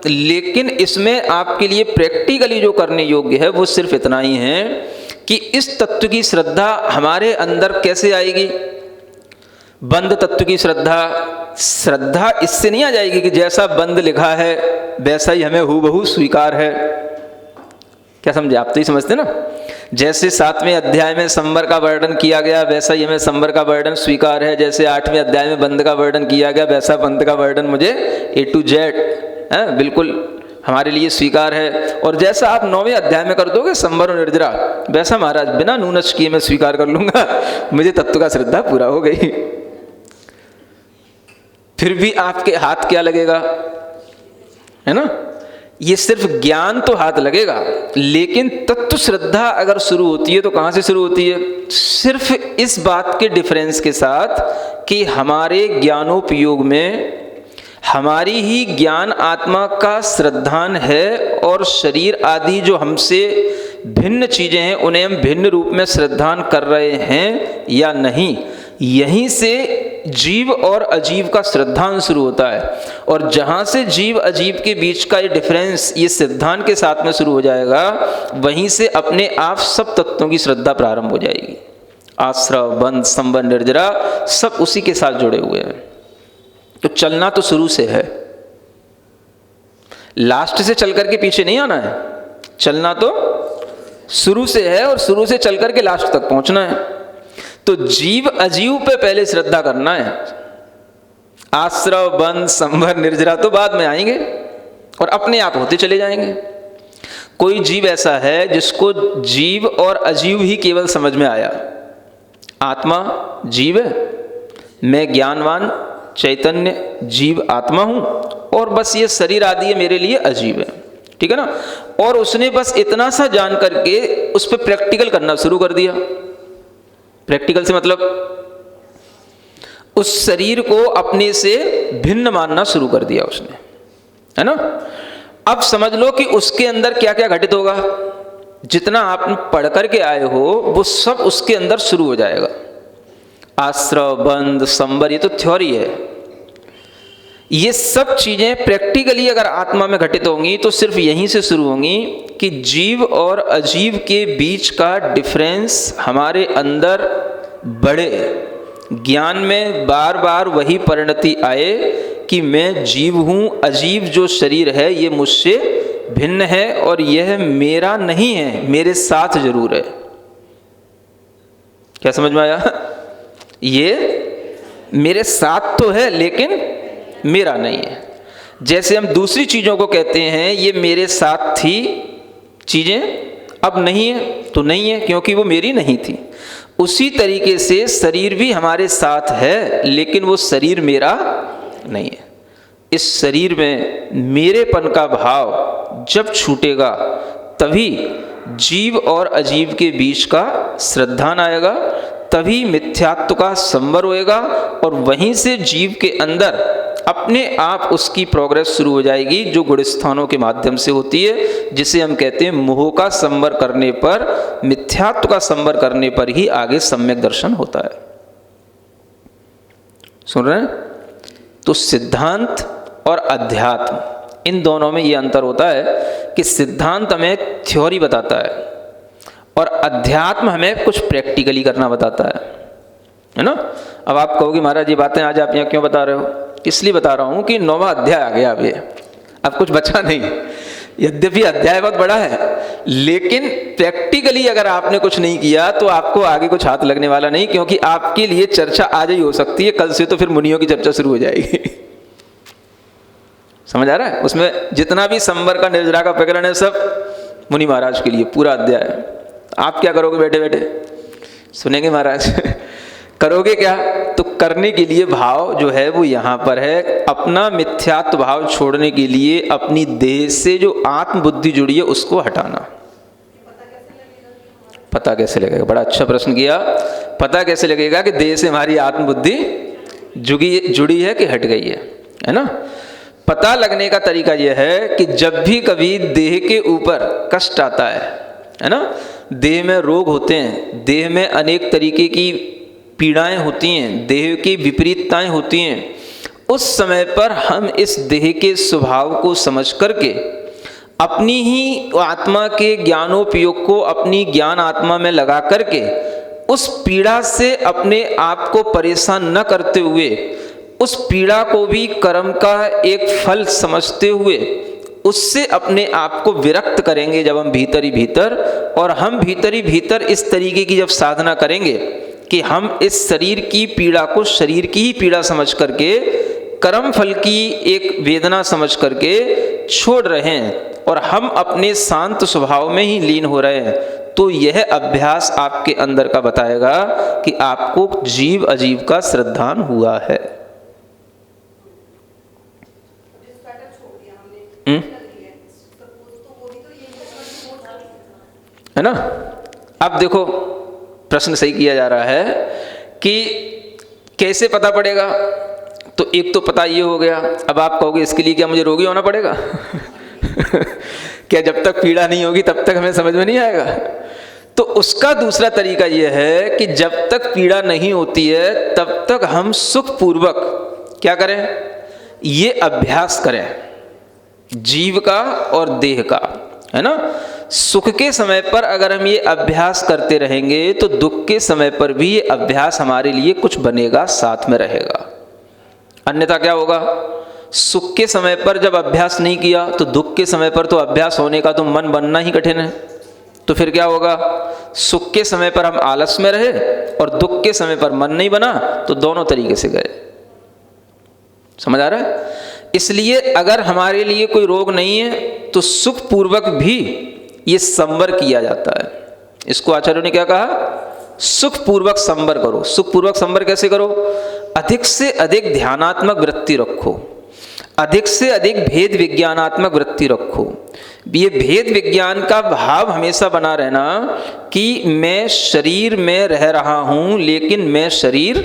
लेकिन इसमें आपके लिए प्रैक्टिकली जो करने योग्य है वो सिर्फ इतना ही है कि इस तत्व की श्रद्धा हमारे अंदर कैसे आएगी। बंद तत्व की श्रद्धा, श्रद्धा इससे नहीं आ जाएगी कि जैसा बंद लिखा है वैसा ही हमें हूबहू स्वीकार है। क्या समझे? आप तो ही समझते ना, जैसे 7वें अध्याय में संवर का वर्णन किया गया वैसा ही हमें संवर का वर्णन स्वीकार है, जैसे 8वें अध्याय में बंद का वर्णन किया गया वैसा बंद का वर्णन मुझे A to Z बिल्कुल हमारे लिए स्वीकार है। और जैसा आप 9वें अध्याय में कर दोगे संवर और निर्जरा, वैसा महाराज बिना नूनच किए मैं स्वीकार कर लूंगा, मुझे तत्व का श्रद्धा पूरा हो गई। फिर भी आपके हाथ क्या लगेगा, है ना? ये सिर्फ ज्ञान तो हाथ लगेगा, लेकिन तत्व श्रद्धा अगर शुरू होती है तो कहाँ से शुरू होती है? सिर्फ इस बात के डिफरेंस के साथ कि हमारे ज्ञानोपयोग में हमारी ही ज्ञान आत्मा का श्रद्धान है और शरीर आदि जो हमसे भिन्न चीजें हैं उन्हें हम भिन्न रूप में श्रद्धान कर रहे हैं या नहीं, यहीं से जीव और अजीव का श्रद्धान शुरू होता है। और जहाँ से जीव अजीव के बीच का ये डिफरेंस ये सिद्धांत के साथ में शुरू हो जाएगा, वहीं से अपने आप सब तत्वों की श्रद्धा प्रारंभ हो जाएगी। आश्रव, बंध, संवर, निर्जरा सब उसी के साथ जुड़े हुए हैं। तो चलना तो शुरू से है, लास्ट से चल करके पीछे नहीं आना है, चलना तो शुरू से है और शुरू से चल करके लास्ट तक पहुंचना है। तो जीव अजीव पे पहले श्रद्धा करना है, आश्रव, बंध, संवर, निर्जरा तो बाद में आएंगे और अपने आप होते चले जाएंगे। कोई जीव ऐसा है जिसको जीव और अजीव ही केवल समझ में आया, आत्मा जीव है, मैं ज्ञानवान चैतन्य जीव आत्मा हूं और बस ये शरीर आदि है मेरे लिए अजीब है, ठीक है ना? और उसने बस इतना सा जान करके उस पर प्रैक्टिकल करना शुरू कर दिया। प्रैक्टिकल से मतलब उस शरीर को अपने से भिन्न मानना शुरू कर दिया उसने, है ना? अब समझ लो कि उसके अंदर क्या क्या घटित होगा, जितना आप पढ़ करके आए हो वो सब उसके अंदर शुरू हो जाएगा। आश्रव, बंध, संवर ये तो थ्योरी है, ये सब चीजें प्रैक्टिकली अगर आत्मा में घटित होंगी तो सिर्फ यहीं से शुरू होंगी कि जीव और अजीव के बीच का डिफरेंस हमारे अंदर बढ़े, ज्ञान में बार बार वही परिणति आए कि मैं जीव हूं, अजीव जो शरीर है ये मुझसे भिन्न है और यह मेरा नहीं है, मेरे साथ जरूर है। क्या समझ में आया? ये मेरे साथ तो है लेकिन मेरा नहीं है। जैसे हम दूसरी चीजों को कहते हैं ये मेरे साथ थी चीजें, अब नहीं है तो नहीं है क्योंकि वो मेरी नहीं थी। उसी तरीके से शरीर भी हमारे साथ है लेकिन वो शरीर मेरा नहीं है। इस शरीर में मेरेपन का भाव जब छूटेगा तभी जीव और अजीव के बीच का श्रद्धान आएगा, तभी मिथ्यात्व का संवर होएगा और वहीं से जीव के अंदर अपने आप उसकी प्रोग्रेस शुरू हो जाएगी जो गुणस्थानों के माध्यम से होती है, जिसे हम कहते हैं मोह का संवर करने पर, मिथ्यात्व का संवर करने पर ही आगे सम्यक दर्शन होता है। सुन रहे हैं? तो सिद्धांत और अध्यात्म इन दोनों में ये अंतर होता है कि सिद्धांत हमें थ्योरी बताता है और अध्यात्म हमें कुछ प्रैक्टिकली करना बताता है ना? अब आप कहोगे महाराज ये बातें आज आप यहाँ क्यों बता रहे हो? इसलिए बता रहा हूँ कि 9वां अध्याय आ गया अब कुछ बचा नहीं। यद्यपि अध्याय बहुत बड़ा है लेकिन प्रैक्टिकली अगर आपने कुछ नहीं किया तो आपको आगे कुछ हाथ लगने वाला नहीं, क्योंकि आपके लिए चर्चा आज ही हो सकती है, कल से तो फिर मुनियों की चर्चा शुरू हो जाएगी। समझ आ रहा है? उसमें जितना भी संवर का निर्जरा का प्रकरण है सब मुनि महाराज के लिए पूरा अध्याय है। आप क्या करोगे बैठे बैठे? सुनेंगे महाराज। करोगे क्या? तो करने के लिए भाव जो है वो यहाँ पर है, अपना मिथ्यात्व भाव छोड़ने के लिए अपनी देह से जो आत्म बुद्धि जुड़ी है उसको हटाना। पता कैसे लगेगा? बड़ा अच्छा प्रश्न किया। पता कैसे लगेगा कि देह से हमारी आत्म बुद्धि जुड़ी है कि हट गई है ना? पता लगने का तरीका यह है कि जब भी कभी देह के ऊपर कष्ट आता है ना, देह में रोग होते हैं, देह में अनेक तरीके की पीड़ाएं होती हैं, देह की विपरीतताएं होती हैं, उस समय पर हम इस देह के स्वभाव को समझ करके अपनी ही आत्मा के ज्ञानोपयोग को अपनी ज्ञान आत्मा में लगा करके उस पीड़ा से अपने आप को परेशान न करते हुए, उस पीड़ा को भी कर्म का एक फल समझते हुए उससे अपने आप को विरक्त करेंगे जब हम भीतर ही भीतर, और हम भीतर ही भीतर इस तरीके की जब साधना करेंगे कि हम इस शरीर की पीड़ा को शरीर की ही पीड़ा समझ करके, कर्म फल की एक वेदना समझ करके छोड़ रहे हैं और हम अपने शांत स्वभाव में ही लीन हो रहे हैं, तो यह अभ्यास आपके अंदर का बताएगा कि आपको जीव अजीव का श्रद्धान हुआ है। है ना? अब देखो प्रश्न सही किया जा रहा है कि कैसे पता पड़ेगा, तो एक तो पता ये हो गया। अब आप कहोगे इसके लिए क्या मुझे रोगी होना पड़ेगा? क्या जब तक पीड़ा नहीं होगी तब तक हमें समझ में नहीं आएगा? तो उसका दूसरा तरीका यह है कि जब तक पीड़ा नहीं होती है तब तक हम सुखपूर्वक क्या करें, ये अभ्यास करें जीव का और देह का, है ना? सुख के समय पर अगर हम ये अभ्यास करते रहेंगे तो दुख के समय पर भी ये अभ्यास हमारे लिए कुछ बनेगा, साथ में रहेगा। अन्यथा क्या होगा, सुख के समय पर जब अभ्यास नहीं किया तो दुख के समय पर तो अभ्यास होने का तो मन बनना ही कठिन है। तो फिर क्या होगा, सुख के समय पर हम आलस में रहे और दुख के समय पर मन नहीं बना, तो दोनों तरीके से गए। समझ आ रहा है? इसलिए अगर हमारे लिए कोई रोग नहीं है तो सुखपूर्वक भी ये संवर किया जाता है। इसको आचार्यों ने क्या कहा, सुखपूर्वक संवर करो। सुखपूर्वक संवर कैसे करो, अधिक से अधिक ध्यानात्मक वृत्ति रखो, अधिक से अधिक भेद विज्ञानात्मक वृत्ति रखो। ये भेद विज्ञान का भाव हमेशा बना रहना कि मैं शरीर में रह रहा हूं लेकिन मैं शरीर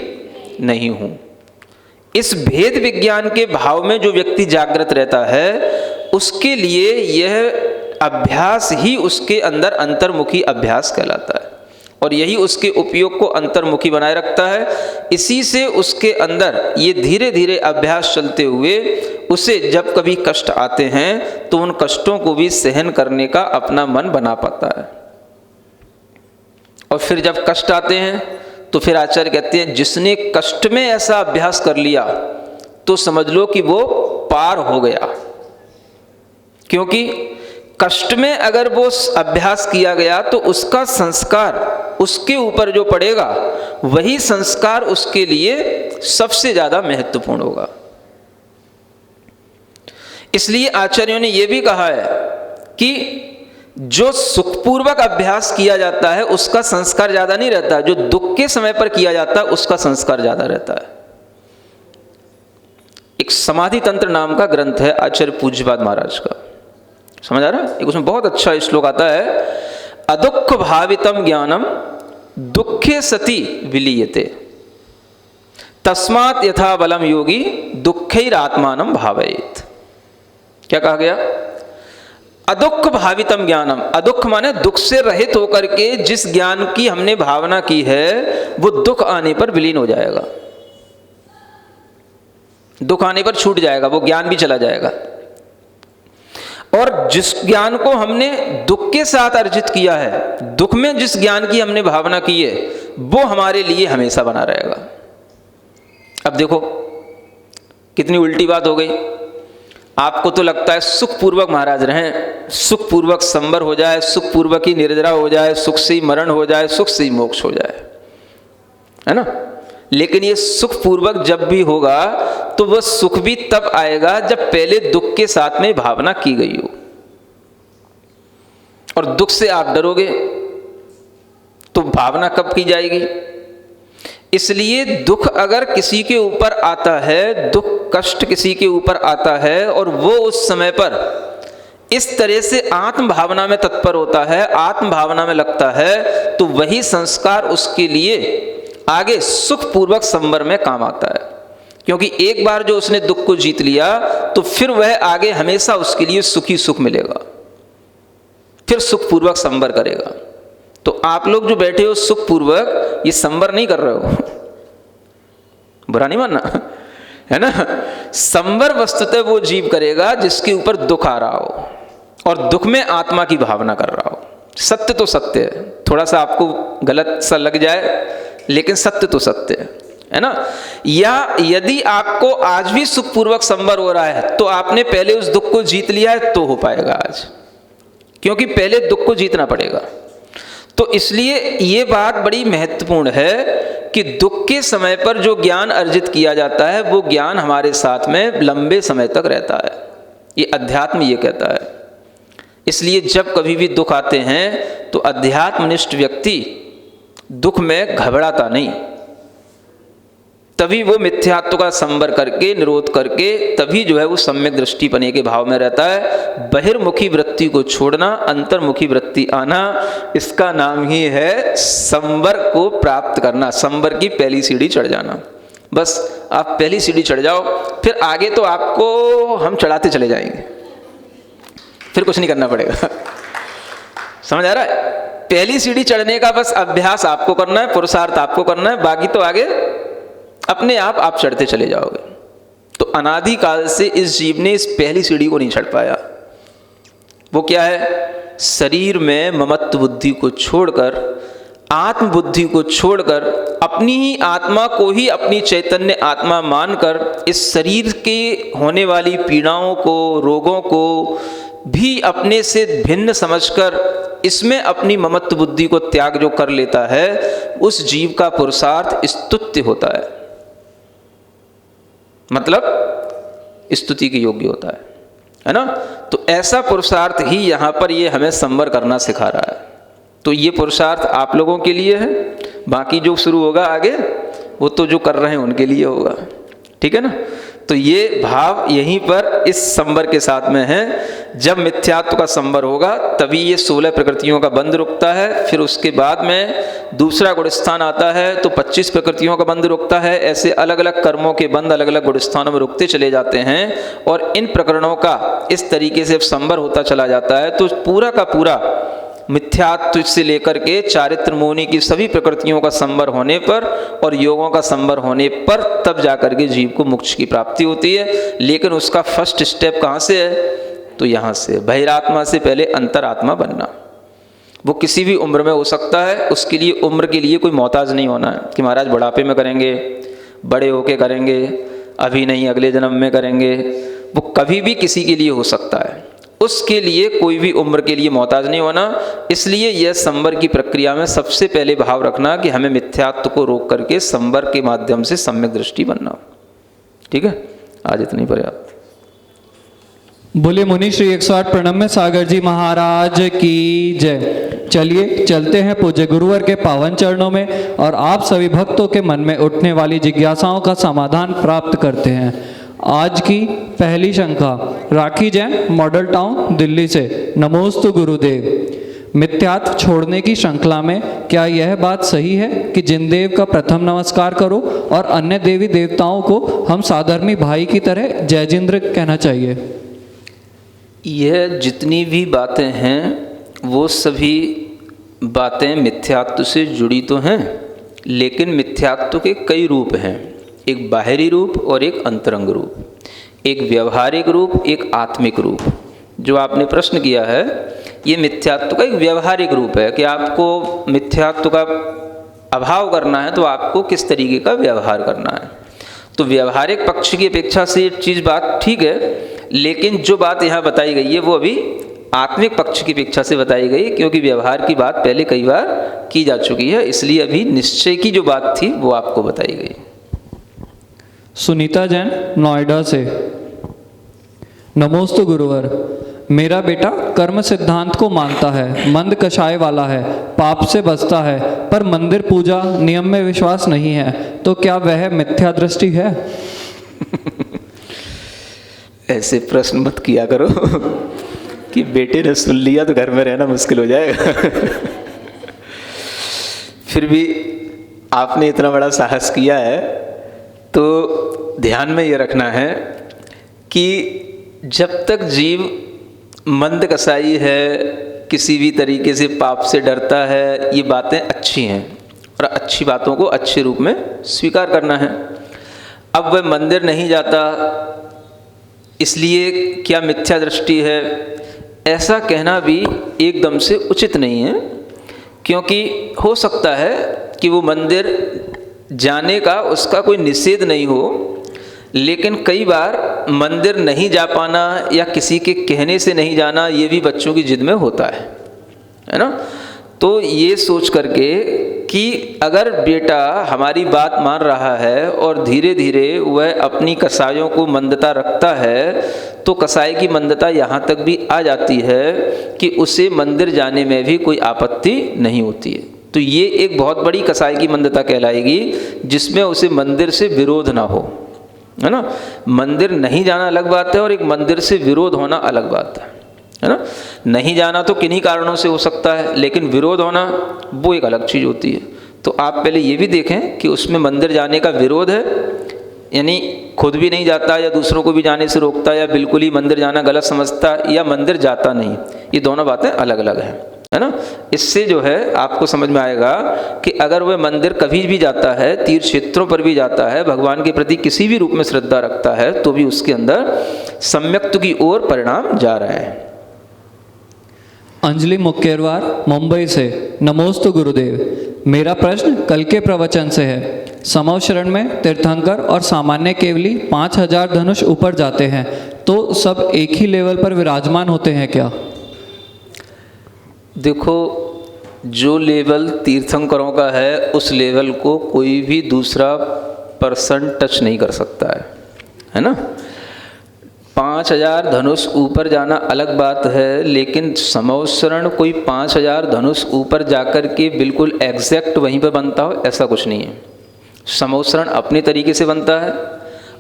नहीं हूं। इस भेद विज्ञान के भाव में जो व्यक्ति जागृत रहता है उसके लिए यह अभ्यास ही उसके अंदर अंतर्मुखी अभ्यास कहलाता है, और यही उसके उपयोग को अंतर्मुखी बनाए रखता है। इसी से उसके अंदर ये धीरे धीरे अभ्यास चलते हुए उसे जब कभी कष्ट आते हैं तो उन कष्टों को भी सहन करने का अपना मन बना पाता है। और फिर जब कष्ट आते हैं तो फिर आचार्य कहते हैं जिसने कष्ट में ऐसा अभ्यास कर लिया तो समझ लो कि वो पार हो गया, क्योंकि कष्ट में अगर वो अभ्यास किया गया तो उसका संस्कार उसके ऊपर जो पड़ेगा वही संस्कार उसके लिए सबसे ज्यादा महत्वपूर्ण होगा। इसलिए आचार्यों ने यह भी कहा है कि जो सुखपूर्वक अभ्यास किया जाता है उसका संस्कार ज्यादा नहीं रहता, जो दुख के समय पर किया जाता है उसका संस्कार ज्यादा रहता है। एक समाधि तंत्र नाम का ग्रंथ है आचार्य पूज्यपाद महाराज का, समझ आ रहा है? एक उसमें बहुत अच्छा श्लोक आता है, अदुख भावितम ज्ञानम दुखे सति विलीयते तस्मात् यथा बलम योगी दुःखैरात्मानं भावयेत्। क्या कहा गया? अदुख भावितम ज्ञानम। अदुख माने दुख से रहित होकर के जिस ज्ञान की हमने भावना की है वो दुख आने पर विलीन हो जाएगा, दुख आने पर छूट जाएगा, वो ज्ञान भी चला जाएगा। और जिस ज्ञान को हमने दुख के साथ अर्जित किया है, दुख में जिस ज्ञान की हमने भावना की है वो हमारे लिए हमेशा बना रहेगा। अब देखो कितनी उल्टी बात हो गई। आपको तो लगता है सुखपूर्वक महाराज रहें, सुखपूर्वक संवर हो जाए, सुखपूर्वक ही निर्जरा हो जाए, सुख से ही मरण हो जाए, सुख से ही मोक्ष हो जाए, है ना? लेकिन ये सुखपूर्वक जब भी होगा तो वह सुख भी तब आएगा जब पहले दुख के साथ में भावना की गई हो। और दुख से आप डरोगे तो भावना कब की जाएगी? इसलिए दुख अगर किसी के ऊपर आता है, दुख कष्ट किसी के ऊपर आता है और वो उस समय पर इस तरह से आत्म भावना में तत्पर होता है, आत्म भावना में लगता है, तो वही संस्कार उसके लिए आगे सुखपूर्वक संवर में काम आता है। क्योंकि एक बार जो उसने दुख को जीत लिया तो फिर वह आगे हमेशा उसके लिए सुखी सुख मिलेगा, फिर सुखपूर्वक संवर करेगा। तो आप लोग जो बैठे हो सुखपूर्वक, ये संवर नहीं कर रहे हो, बुरा नहीं मानना, है ना? संवर वस्तुतः वो जीव करेगा जिसके ऊपर दुख आ रहा हो और दुख में आत्मा की भावना कर रहा हो। सत्य तो सत्य है, थोड़ा सा आपको गलत सा लग जाए लेकिन सत्य तो सत्य है ना। या यदि आपको आज भी सुखपूर्वक संवर हो रहा है तो आपने पहले उस दुख को जीत लिया है तो हो पाएगा आज, क्योंकि पहले दुख को जीतना पड़ेगा। तो इसलिए ये बात बड़ी महत्वपूर्ण है कि दुख के समय पर जो ज्ञान अर्जित किया जाता है वो ज्ञान हमारे साथ में लंबे समय तक रहता है, ये अध्यात्म ये कहता है। इसलिए जब कभी भी दुख आते हैं तो अध्यात्मनिष्ठ व्यक्ति दुख में घबराता नहीं, तभी वो मिथ्यात्व का संवर करके निरोध करके तभी जो है वो सम्यक दृष्टि पने के भाव में रहता है। बहिर्मुखी वृत्ति को छोड़ना, अंतर्मुखी वृत्ति आना, इसका नाम ही है संवर को प्राप्त करना, संवर की पहली सीढ़ी चढ़ जाना। बस आप पहली सीढ़ी चढ़ जाओ, फिर आगे तो आपको हम चढ़ाते चले जाएंगे, फिर कुछ नहीं करना पड़ेगा। समझ आ रहा है? पहली सीढ़ी चढ़ने का बस अभ्यास आपको करना है, पुरुषार्थ आपको करना है, बाकी तो आगे अपने आप चढ़ते चले जाओगे। तो अनादि काल से इस जीव ने इस पहली सीढ़ी को नहीं चढ़ पाया। वो क्या है? शरीर में ममत्व बुद्धि को छोड़कर, आत्म बुद्धि को छोड़कर, अपनी ही आत्मा को ही अपनी चैतन्य आत्मा मानकर इस शरीर के होने वाली पीड़ाओं को, रोगों को भी अपने से भिन्न समझकर इसमें अपनी ममत्व बुद्धि को त्याग जो कर लेता है, उस जीव का पुरुषार्थ स्तुत्य होता है, मतलब स्तुति के योग्य होता है ना। तो ऐसा पुरुषार्थ ही यहाँ पर ये हमें संवर करना सिखा रहा है। तो ये पुरुषार्थ आप लोगों के लिए है, बाकी जो शुरू होगा आगे वो तो जो कर रहे हैं उनके लिए होगा, ठीक है ना। तो ये भाव यहीं पर इस संवर के साथ में है। जब मिथ्यात्व का संवर होगा तभी ये 16 प्रकृतियों का बंध रुकता है, फिर उसके बाद में दूसरा गुण स्थान आता है तो 25 प्रकृतियों का बंध रुकता है। ऐसे अलग अलग कर्मों के बंध अलग अलग गुण स्थानों में रुकते चले जाते हैं और इन प्रकरणों का इस तरीके से संवर होता चला जाता है तो पूरा का पूरा मिथ्यात्व से लेकर के चारित्र मोनि की सभी प्रकृतियों का संवर होने पर और योगों का संवर होने पर तब जाकर के जीव को मोक्ष की प्राप्ति होती है। लेकिन उसका फर्स्ट स्टेप कहाँ से है? तो यहाँ से, बहिरात्मा से पहले अंतरात्मा बनना। वो किसी भी उम्र में हो सकता है, उसके लिए उम्र के लिए कोई मोहताज नहीं होना है कि महाराज बुढ़ापे में करेंगे, बड़े होके करेंगे, अभी नहीं अगले जन्म में करेंगे। वो कभी भी किसी के लिए हो सकता है, उसके लिए कोई भी उम्र के लिए मोहताज नहीं होना। इसलिए यह संवर की प्रक्रिया में सबसे पहले भाव रखना कि हमें मिथ्यात्व को रोक करके संवर के माध्यम से सम्यक दृष्टि बनना। ठीक है, आज इतनी पर्याप्त। बोले मुनि श्री 108 प्रणम्य सागर जी महाराज की जय। चलिए चलते हैं पूज्य गुरुवर के पावन चरणों में और आप सभी भक्तों के मन में उठने वाली जिज्ञासाओं का समाधान प्राप्त करते हैं। आज की पहली शंका राखी जैन, मॉडल टाउन, दिल्ली से। नमोस्तु गुरुदेव। मिथ्यात्व छोड़ने की श्रृंखला में क्या यह बात सही है कि जिनदेव का प्रथम नमस्कार करो और अन्य देवी देवताओं को हम साधर्मी भाई की तरह जय जिंद्र कहना चाहिए? यह जितनी भी बातें हैं वो सभी बातें मिथ्यात्व से जुड़ी तो हैं, लेकिन मिथ्यात्व के कई रूप हैं। एक बाहरी रूप और एक अंतरंग रूप, एक व्यवहारिक रूप, एक आत्मिक रूप। जो आपने प्रश्न किया है ये मिथ्यात्व का एक व्यवहारिक रूप है कि आपको मिथ्यात्व का अभाव करना है तो आपको किस तरीके का व्यवहार करना है। तो व्यवहारिक पक्ष की अपेक्षा से ये चीज़ बात ठीक है, लेकिन जो बात यहाँ बताई गई है वो अभी आत्मिक पक्ष की अपेक्षा से बताई गई, क्योंकि व्यवहार की बात पहले कई बार की जा चुकी है, इसलिए अभी निश्चय की जो बात थी वो आपको बताई गई। सुनीता जैन, नोएडा से। नमोस्तु गुरुवर। मेरा बेटा कर्म सिद्धांत को मानता है, मंद कषाय वाला है, पाप से बचता है, पर मंदिर पूजा नियम में विश्वास नहीं है, तो क्या वह मिथ्या दृष्टि है? ऐसे प्रश्न मत किया करो कि बेटे ने सुन लिया तो घर में रहना मुश्किल हो जाएगा। फिर भी आपने इतना बड़ा साहस किया है तो ध्यान में ये रखना है कि जब तक जीव मंद कसाई है, किसी भी तरीके से पाप से डरता है, ये बातें अच्छी हैं और अच्छी बातों को अच्छे रूप में स्वीकार करना है। अब वह मंदिर नहीं जाता इसलिए क्या मिथ्या दृष्टि है, ऐसा कहना भी एकदम से उचित नहीं है, क्योंकि हो सकता है कि वो मंदिर जाने का उसका कोई निषेध नहीं हो, लेकिन कई बार मंदिर नहीं जा पाना या किसी के कहने से नहीं जाना, ये भी बच्चों की जिद में होता है ना। तो ये सोच करके कि अगर बेटा हमारी बात मान रहा है और धीरे धीरे वह अपनी कसायों को मंदता रखता है, तो कसाई की मंदता यहाँ तक भी आ जाती है कि उसे मंदिर जाने में भी कोई आपत्ति नहीं होती है। तो ये एक बहुत बड़ी कसाई की मंदता कहलाएगी, जिसमें उसे मंदिर से विरोध ना हो, है ना। मंदिर नहीं जाना अलग बात है और एक मंदिर से विरोध होना अलग बात है ना। नहीं जाना तो किन्हीं कारणों से हो सकता है, लेकिन विरोध होना वो एक अलग चीज़ होती है। तो आप पहले ये भी देखें कि उसमें मंदिर जाने का विरोध है, यानी खुद भी नहीं जाता या दूसरों को भी जाने से रोकता या बिल्कुल ही मंदिर जाना गलत समझता या मंदिर जाता नहीं, ये दोनों बातें अलग अलग हैं, है ना। इससे जो है आपको समझ में आएगा कि अगर वह मंदिर कभी भी जाता है, तीर्थ क्षेत्रों पर भी जाता है, भगवान के प्रति किसी भी रूप में श्रद्धा रखता है, तो भी उसके अंदर सम्यक्त्व की ओर परिणाम जा रहा है। अंजलि मुक्केरवार मुंबई से, नमोस्तु गुरुदेव। मेरा प्रश्न कल के प्रवचन से है। समव शरण में तीर्थंकर और सामान्य केवली 5000 धनुष ऊपर जाते हैं, तो सब एक ही लेवल पर विराजमान होते हैं क्या? देखो, जो लेवल तीर्थंकरों का है उस लेवल को कोई भी दूसरा पर्सन टच नहीं कर सकता है ना। 5000 धनुष ऊपर जाना अलग बात है, लेकिन समवसरण कोई 5000 धनुष ऊपर जाकर के बिल्कुल एग्जैक्ट वहीं पर बनता हो, ऐसा कुछ नहीं है। समवसरण अपने तरीके से बनता है,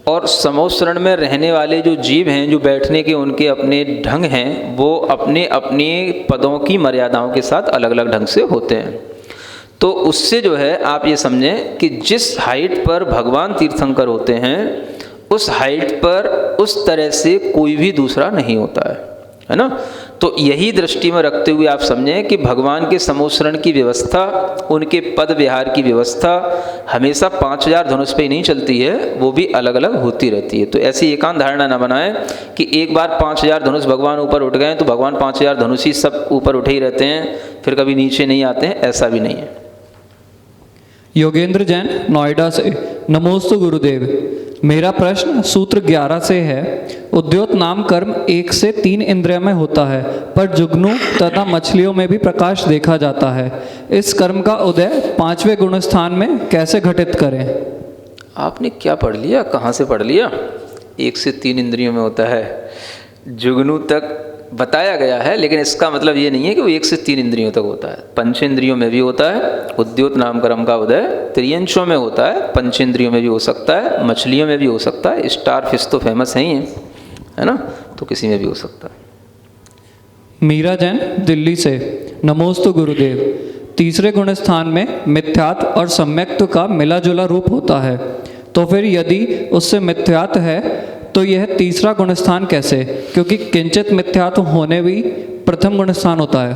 और समवसरण में रहने वाले जो जीव हैं, जो बैठने के उनके अपने ढंग हैं, वो अपने अपने पदों की मर्यादाओं के साथ अलग अलग ढंग से होते हैं। तो उससे जो है आप ये समझें कि जिस हाइट पर भगवान तीर्थंकर होते हैं, उस हाइट पर उस तरह से कोई भी दूसरा नहीं होता है ना। तो यही दृष्टि में रखते हुए आप समझें कि भगवान के समवसरण की व्यवस्था, उनके पद विहार की व्यवस्था हमेशा 5000 धनुष पे ही नहीं चलती है, वो भी अलग अलग होती रहती है। तो ऐसी एकांत धारणा ना बनाएं कि एक बार 5000 धनुष भगवान ऊपर उठ गए तो भगवान 5000 धनुष ही सब ऊपर उठे ही रहते हैं, फिर कभी नीचे नहीं आते हैं, ऐसा भी नहीं है। योगेंद्र जैन नोएडा से, नमोस्तु गुरुदेव। मेरा प्रश्न सूत्र 11 से है। उद्योत नाम कर्म 1 से 3 इंद्रिय में होता है, पर जुगनू तथा मछलियों में भी प्रकाश देखा जाता है। इस कर्म का उदय 5वें गुण स्थान में कैसे घटित करें? आपने क्या पढ़ लिया, कहाँ से पढ़ लिया? 1 से 3 इंद्रियों में होता है, जुगनू तक बताया गया है, लेकिन इसका मतलब ये नहीं है कि वो 1 से 3 इंद्रियों तक होता है। पंचेंद्रियों में भी होता है उद्योत नाम कर्म का उदय, त्रियंशों में होता है, पंचेंद्रियों में भी हो सकता है, मछलियों में भी हो सकता है, स्टार फिश तो फेमस है ही है ना, तो किसी में भी हो सकता है। मीरा जैन दिल्ली से, नमोस्तु गुरुदेव। तीसरे गुण स्थान में मिथ्यात्व और सम्यक्त्व का मिला जुला रूप होता है, तो फिर यदि उससे मिथ्यात्व है तो यह तीसरा गुण स्थान कैसे? क्योंकि किंचित मिथ्यात्व होने भी प्रथम गुण स्थान होता है।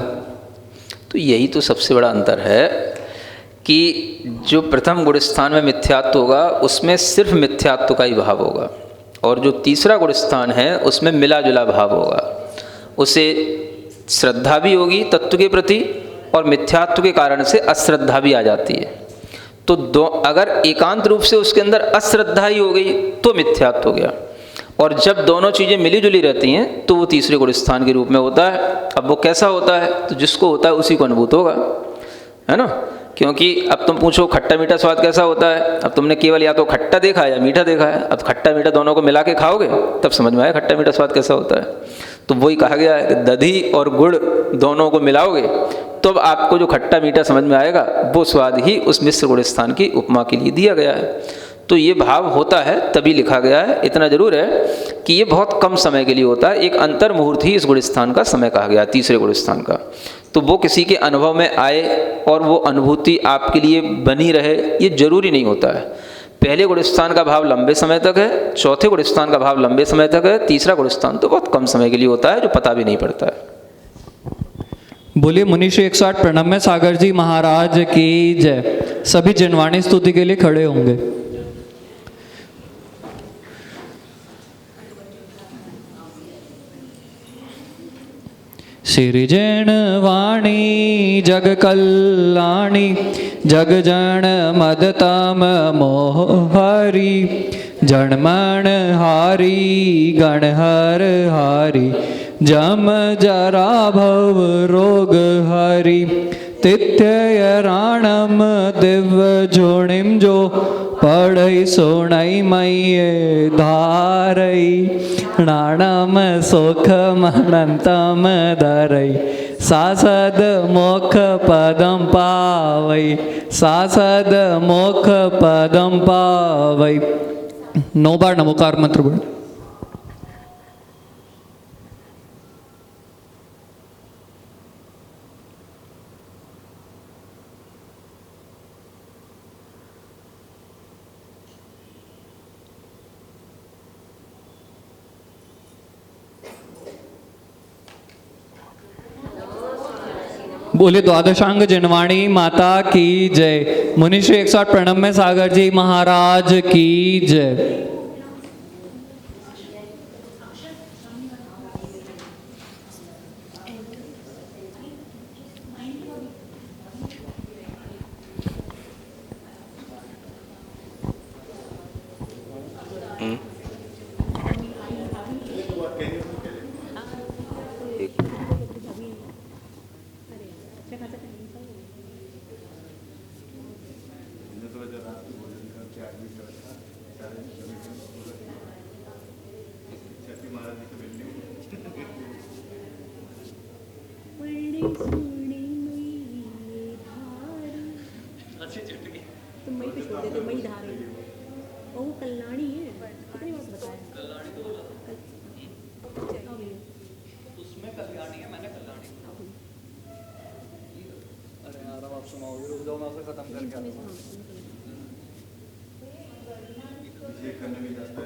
तो यही तो सबसे बड़ा अंतर है कि जो प्रथम गुण स्थान में मिथ्यात्व होगा उसमें सिर्फ मिथ्यात्व का ही भाव होगा, और जो तीसरा गुण स्थान है उसमें मिला जुला भाव होगा। उसे श्रद्धा भी होगी तत्व के प्रति, और मिथ्यात्व के कारण से अश्रद्धा भी आ जाती है। तो अगर एकांत रूप से उसके अंदर अश्रद्धा ही हो गई तो मिथ्यात्व हो गया, और जब दोनों चीज़ें मिली जुली रहती हैं तो वो तीसरे गुण स्थान के रूप में होता है। अब वो कैसा होता है, तो जिसको होता है उसी को अनुभूत होगा, है ना। क्योंकि अब तुम पूछो खट्टा मीठा स्वाद कैसा होता है, अब तुमने केवल या तो खट्टा देखा है या मीठा देखा है। अब खट्टा मीठा दोनों को मिला के खाओगे तब समझ में आए खट्टा मीठा स्वाद कैसा होता है। तो वही कहा गया है कि दधी और गुड़ दोनों को मिलाओगे तो अब आपको जो खट्टा मीठा समझ में आएगा वो स्वाद ही उस मिश्र गुण स्थान की उपमा के लिए दिया गया है। तो ये भाव होता है तभी लिखा गया है। इतना जरूर है कि ये बहुत कम समय के लिए होता है, एक अंतर मुहूर्त ही इस गुण स्थान का समय कहा गया, तीसरे गुण स्थान का। तो वो किसी के अनुभव में आए और वो अनुभूति आपके लिए बनी रहे, ये जरूरी नहीं होता है। पहले गुण स्थान का भाव लंबे समय तक है, चौथे गुण स्थान का भाव लंबे समय तक है, तीसरा गुण स्थान तो बहुत कम समय के लिए होता है, जो पता भी नहीं पड़ता है। बोलिए मुनीश्री 108 प्रणम्य सागर जी महाराज की जय। सभी जिनवाणी स्तुति के लिए खड़े होंगे। सिरिजन वाणी जग कल्याणी जग जन मदतम मोहरी जनमन हारी गणहर हारी जम जरा भव रोग हरि तिथ्य राणम दिव्य जोणिम जो पढ़ई सोणई मये धारई नाणम सुख मनंतम धरई सासद मोख पदम पावई सासद मोख पदम पावई। 9 बार नमोकार मंत्र बोल। बोले द्वादशांग जिनवाणी माता की जय। मुनिश्री 108 प्रणव में सागर जी महाराज की जय। तुम मई पे छोड़ देते मई धार है और वो कल्याणी है कितनी बार बताया उसमें कल्याणी है मैंने कल्याणी। अरे यार अब आप सुनाओगे रुक जाओ मैं उसे खत्म करके आता हूँ।